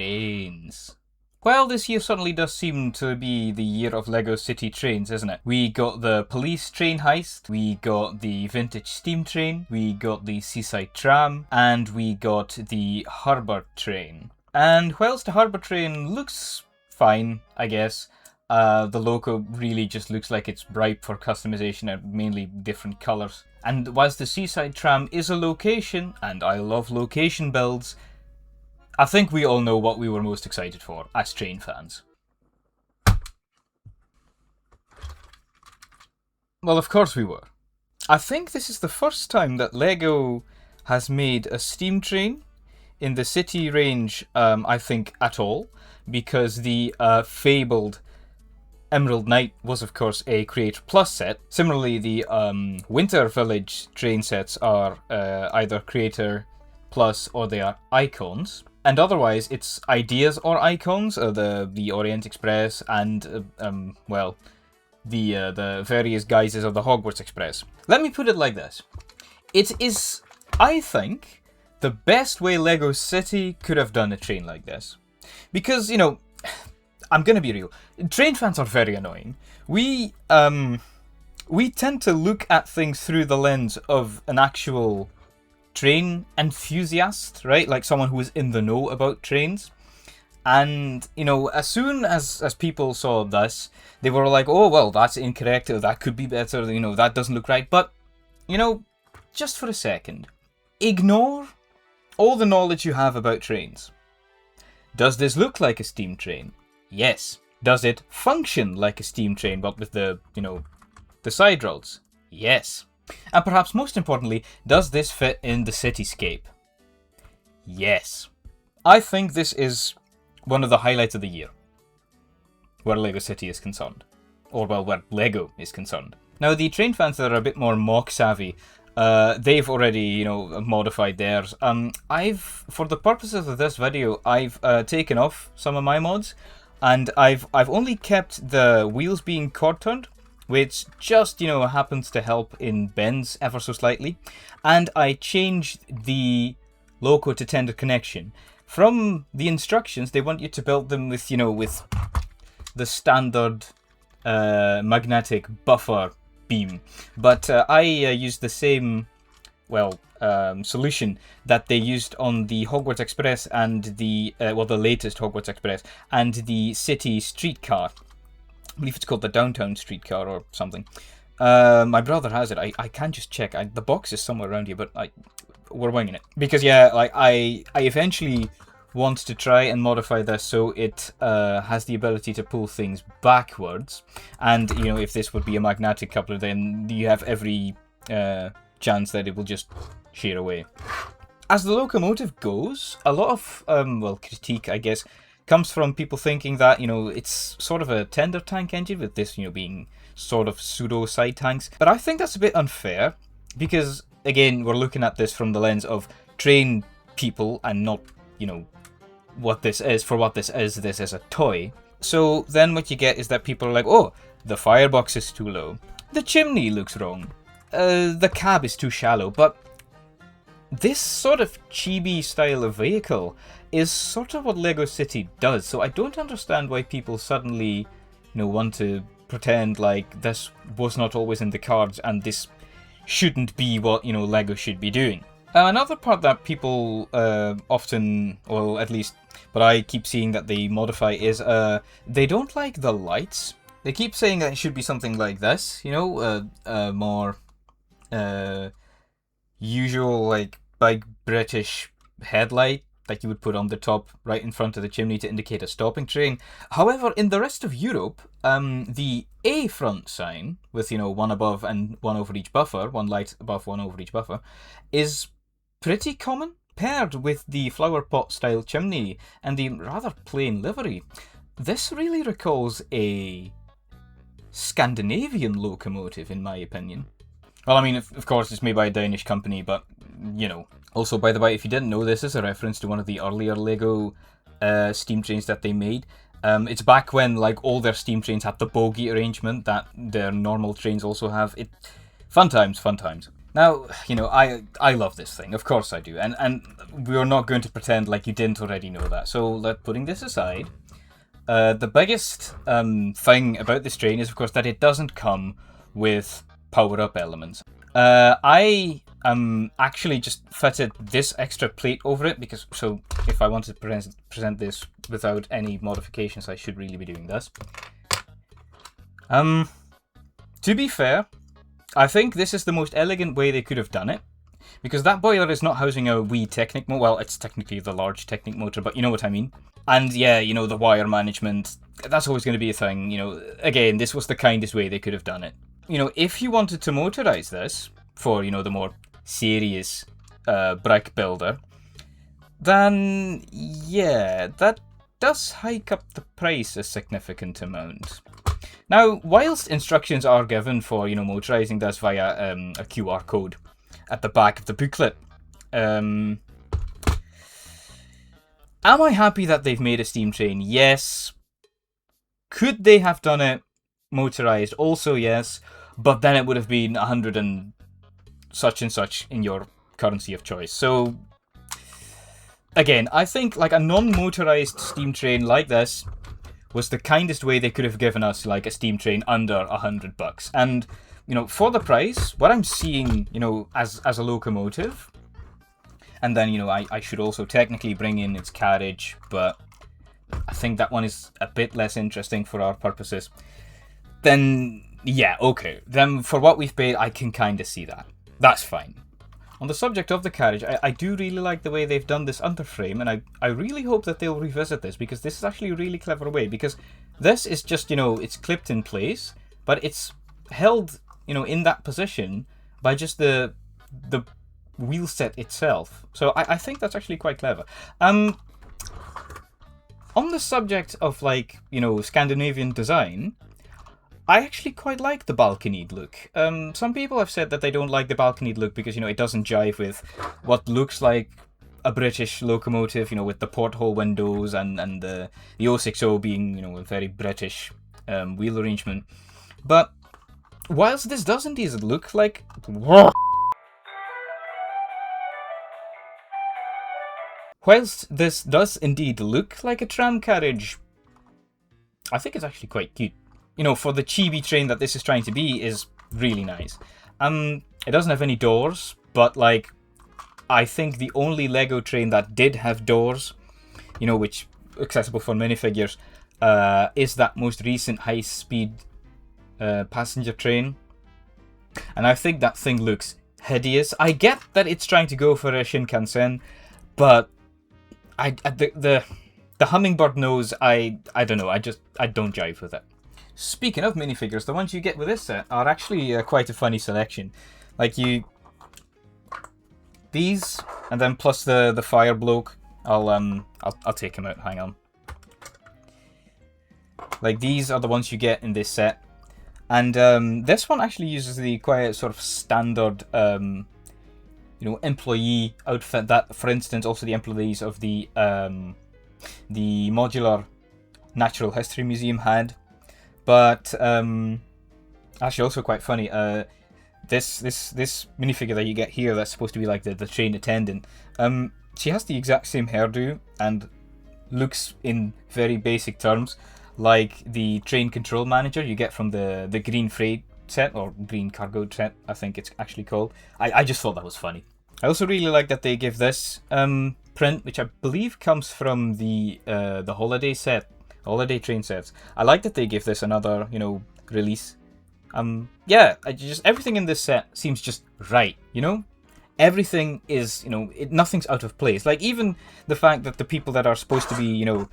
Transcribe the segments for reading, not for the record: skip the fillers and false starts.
trains. Well, this year certainly does seem to be the year of LEGO City Trains, isn't it? We got the police train heist, we got the vintage steam train, we got the seaside tram, and we got the harbour train. And whilst the harbour train looks fine, I guess, the logo really just looks like it's ripe for customization and mainly different colours. And whilst the seaside tram is a location, and I love location builds, I think we all know what we were most excited for as train fans. Well, of course we were. I think this is the first time that LEGO has made a steam train in the city range, I think, at all, because the fabled Emerald Knight was, of course, a Creator Plus set. Similarly, the Winter Village train sets are either Creator Plus or they are icons. And otherwise, it's ideas or icons, the Orient Express and, well, the various guises of the Hogwarts Express. Let me put it like this. It is, I think, the best way LEGO City could have done a train like this. Because, you know, I'm gonna be real, train fans are very annoying. We tend to look at things through the lens of an actual train enthusiast, right? Like someone who is in the know about trains. And, you know, as soon as people saw this, they were like, oh, well, that's incorrect, or that could be better, you know, that doesn't look right. But, you know, just for a second, ignore all the knowledge you have about trains. Does this look like a steam train? Yes. Does it function like a steam train, but with the, you know, the side roads? Yes. And perhaps most importantly, does this fit in the cityscape? Yes. I think this is one of the highlights of the year, where LEGO City is concerned. Or, well, where LEGO is concerned. Now, the train fans that are a bit more mock-savvy, they've already, you know, modified theirs. For the purposes of this video, I've taken off some of my mods, and I've only kept the wheels being chord-turned, which just, you know, happens to help in bends ever so slightly. And I changed the loco to tender connection. From the instructions, they want you to build them with, you know, with the standard magnetic buffer beam. But I used the same, well, solution that they used on the Hogwarts Express and the, well, the latest Hogwarts Express and the city streetcar. I believe it's called the Downtown Streetcar or something. My brother has it. I can just check. The box is somewhere around here, but we're winging it. Because, yeah, like I eventually want to try and modify this so it has the ability to pull things backwards. And, you know, if this would be a magnetic coupler, then you have every chance that it will just shear away. As the locomotive goes, a lot of, well, critique, I guess, comes from people thinking that, you know, it's sort of a tender tank engine with this, you know, being sort of pseudo side tanks. But I think that's a bit unfair because, again, we're looking at this from the lens of train people and not, you know, what this is. For what this is a toy. So then what you get is that people are like, oh, the firebox is too low. The chimney looks wrong. The cab is too shallow. But this sort of chibi style of vehicle is sort of what LEGO City does, so I don't understand why people suddenly, you know, want to pretend like this was not always in the cards and this shouldn't be what, you know, LEGO should be doing. Another part that people often, well, at least, but I keep seeing that they modify is they don't like the lights. They keep saying that it should be something like this, you know, more usual, like, big British headlight like you would put on the top right in front of the chimney to indicate a stopping train. However, in the rest of Europe, the A front sign, with, you know, one above and one over each buffer, one light above, one over each buffer, is pretty common, paired with the flower pot style chimney and the rather plain livery. This really recalls a Scandinavian locomotive, in my opinion. Well, I mean, of course, it's made by a Danish company, but, you know. Also, by the way, if you didn't know, this is a reference to one of the earlier LEGO steam trains that they made. It's back when, like, all their steam trains had the bogie arrangement that their normal trains also have. Fun times, fun times. Now, you know, I love this thing. Of course I do. And we're not going to pretend like you didn't already know that. So, putting this aside, the biggest thing about this train is, of course, that it doesn't come with power-up elements. I actually just fitted this extra plate over it because, so if I wanted to present this without any modifications, I should really be doing this. To be fair, I think this is the most elegant way they could have done it, because that boiler is not housing a wee Technic motor. Well, it's technically the large Technic motor, but you know what I mean. And yeah, you know, the wire management, that's always going to be a thing. You know, again, this was the kindest way they could have done it. You know, if you wanted to motorize this for, you know, the more serious brick builder, then yeah, that does hike up the price a significant amount. Now, whilst instructions are given for, you know, motorizing this via a QR code at the back of the booklet, am I happy that they've made a steam train? Yes. Could they have done it motorized? Also, yes. But then it would have been 100 and such in your currency of choice. So, again, I think like a non-motorized steam train like this was the kindest way they could have given us like a steam train under $100. And, you know, for the price, what I'm seeing, you know, as a locomotive, and then, you know, I should also technically bring in its carriage, but I think that one is a bit less interesting for our purposes. Then, yeah, okay. Then for what we've paid, I can kind of see that. That's fine. On the subject of the carriage, I do really like the way they've done this underframe, and I really hope that they'll revisit this, because this is actually a really clever way, because this is just, you know, it's clipped in place, but it's held, you know, in that position by just the wheel set itself. So I think that's actually quite clever. On the subject of, like, you know, Scandinavian design, I actually quite like the balconied look. Some people have said that they don't like the balconied look because, you know, it doesn't jive with what looks like a British locomotive, you know, with the porthole windows and the 060 being, you know, a very British wheel arrangement. But whilst this does indeed look like... Whilst this does indeed look like a tram carriage, I think it's actually quite cute. You know, for the chibi train that this is trying to be, is really nice. It doesn't have any doors, but like, I think the only Lego train that did have doors, you know, which accessible for minifigures, is that most recent high-speed passenger train. And I think that thing looks hideous. I get that it's trying to go for a Shinkansen, but the hummingbird nose, I don't know, I don't jive with it. Speaking of minifigures, the ones you get with this set are actually quite a funny selection. Like these, and then plus the fire bloke. I'll take him out. Hang on. Like these are the ones you get in this set, and this one actually uses the quite sort of standard, you know, employee outfit that, for instance, also the employees of the modular Natural History Museum had. But actually, also quite funny. This minifigure that you get here, that's supposed to be like the train attendant. She has the exact same hairdo and looks, in very basic terms, like the train control manager you get from the Green Freight set, or Green Cargo set, I think it's actually called. I just thought that was funny. I also really like that they give this print, which I believe comes from the holiday set. Holiday train sets. I like that they give this another, you know, release. Yeah, everything in this set seems just right, you know? Everything is, you know, nothing's out of place. Like, even the fact that the people that are supposed to be, you know,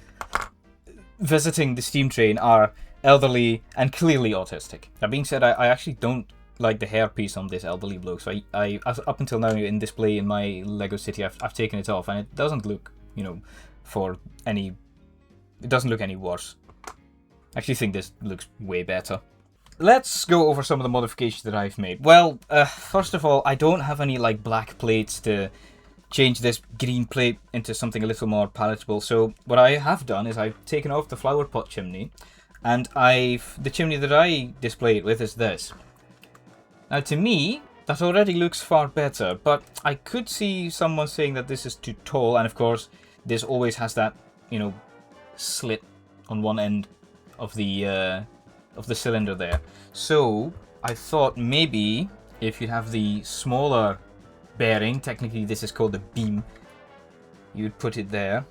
visiting the steam train are elderly and clearly autistic. That being said, I actually don't like the hairpiece on this elderly bloke, so I up until now in display in my Lego City, I've taken it off, and it doesn't look, you know, it doesn't look any worse. I actually think this looks way better. Let's go over some of the modifications that I've made. Well, first of all, I don't have any like black plates to change this green plate into something a little more palatable. So what I have done is I've taken off the flower pot chimney, and the chimney that I display it with is this. Now, to me, That already looks far better, but I could see someone saying that this is too tall, and of course, this always has that, slit on one end of the cylinder there. So I thought maybe if you have the smaller bearing, technically this is called a beam, you'd put it there.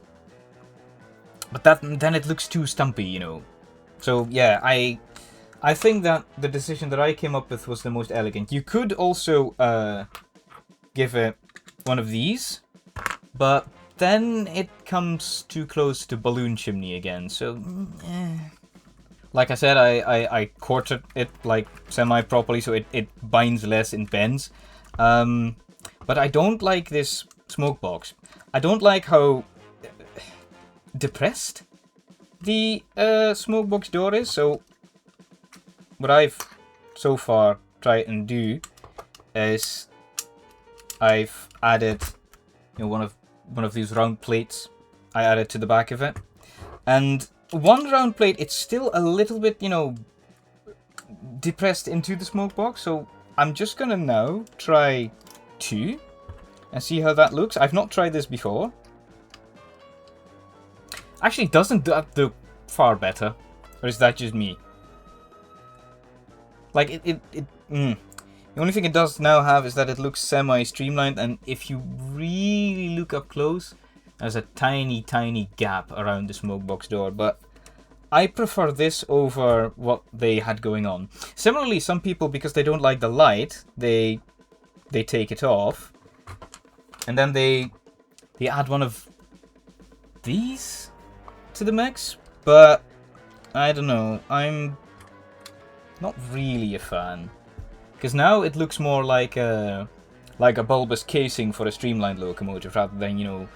But then it looks too stumpy, So yeah, I think that the decision that I came up with was the most elegant. You could also give it one of these, but then it comes too close to balloon chimney again. So, like I said, I quartered it like semi-properly, so it binds less in bends. But I don't like this smoke box. I don't like how depressed the smoke box door is. So what I've so far tried and do is I've added one of these round plates. I added to the back of it, and one round plate, it's still a little bit depressed into the smoke box. So I'm just gonna now try 2 and see how that looks. I've not tried this before. Actually, doesn't that look far better? Or is that just me? Like, the only thing it does now have is that it looks semi-streamlined, and if you really look up close, there's a tiny, tiny gap around the smoke box door, but I prefer this over what they had going on. Similarly, some people, because they don't like the light, they take it off, and then they add one of these to the mix, but I don't know, I'm not really a fan, because now it looks more like a bulbous casing for a streamlined locomotive rather than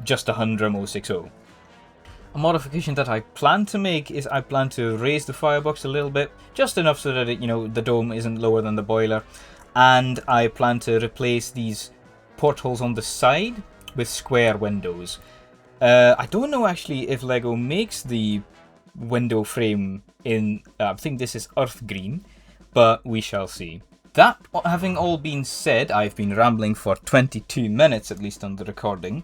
just a Humdrum 060. A modification that I plan to make is I plan to raise the firebox a little bit, just enough so that the dome isn't lower than the boiler, and I plan to replace these portholes on the side with square windows. I don't know actually if LEGO makes the window frame in, I think this is earth green, but we shall see. That having all been said, I've been rambling for 22 minutes at least on the recording,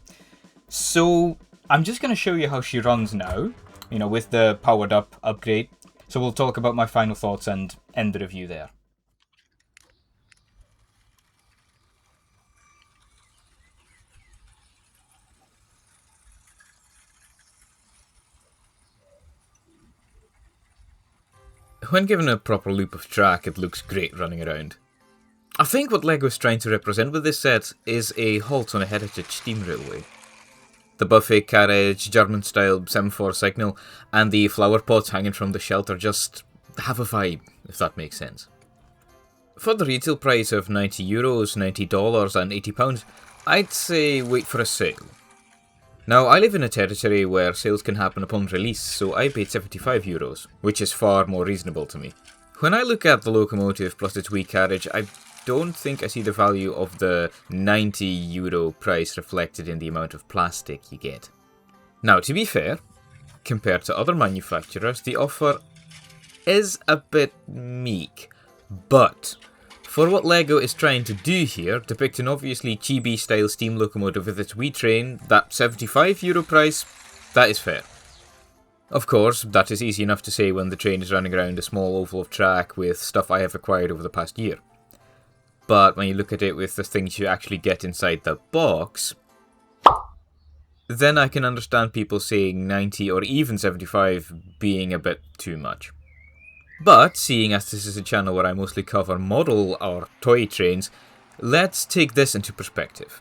so I'm just going to show you how she runs now, with the powered up upgrade. So we'll talk about my final thoughts and end the review there. When given a proper loop of track, it looks great running around. I think what LEGO's trying to represent with this set is a halt on a heritage steam railway. The buffet, carriage, German-style semaphore signal, and the flower pots hanging from the shelter just have a vibe, if that makes sense. For the retail price of €90, $90 and £80, I'd say wait for a sale. Now, I live in a territory where sales can happen upon release, so I paid €75, which is far more reasonable to me. When I look at the locomotive plus its wee carriage, I don't think I see the value of the €90 price reflected in the amount of plastic you get. Now, to be fair, compared to other manufacturers, the offer is a bit meek, but for what LEGO is trying to do here, depict an obviously chibi-style steam locomotive with its wee train, that €75 price, that is fair. Of course, that is easy enough to say when the train is running around a small oval of track with stuff I have acquired over the past year. But when you look at it with the things you actually get inside the box, then I can understand people saying 90 or even 75 being a bit too much. But, seeing as this is a channel where I mostly cover model or toy trains, let's take this into perspective.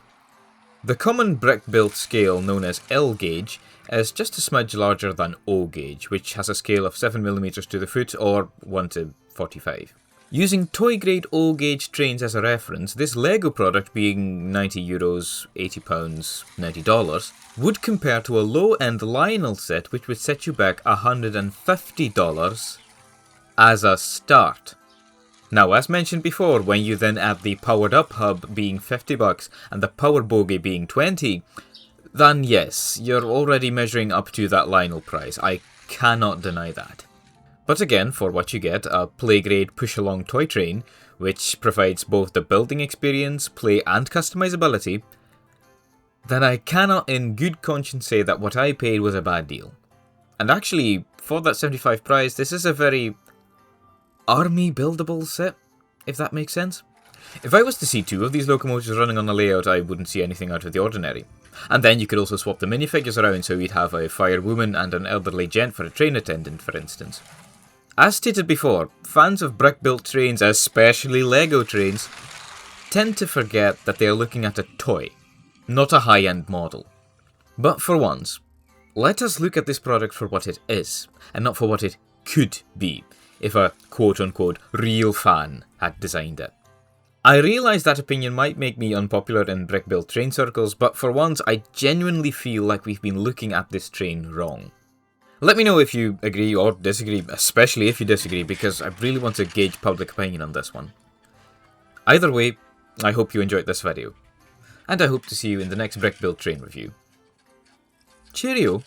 The common brick-built scale known as L gauge is just a smidge larger than O gauge, which has a scale of 7mm to the foot or 1 to 45. Using toy-grade O gauge trains as a reference, this LEGO product being €90, £80, $90, would compare to a low-end Lionel set which would set you back $150 as a start. Now, as mentioned before, when you then add the powered up hub being $50 and the power bogey being $20, then yes, you're already measuring up to that Lionel price. I cannot deny that. But again, for what you get, a play-grade push-along toy train, which provides both the building experience, play and customizability, then I cannot in good conscience say that what I paid was a bad deal. And actually, for that 75 price, this is a very army buildable set, if that makes sense. If I was to see 2 of these locomotives running on a layout, I wouldn't see anything out of the ordinary. And then you could also swap the minifigures around, so you'd have a firewoman and an elderly gent for a train attendant, for instance. As stated before, fans of brick-built trains, especially Lego trains, tend to forget that they are looking at a toy, not a high-end model. But for once, let us look at this product for what it is, and not for what it could be, if a quote-unquote real fan had designed it. I realise that opinion might make me unpopular in brick-built train circles, but for once I genuinely feel like we've been looking at this train wrong. Let me know if you agree or disagree, especially if you disagree, because I really want to gauge public opinion on this one. Either way, I hope you enjoyed this video, and I hope to see you in the next brick-built train review. Cheerio!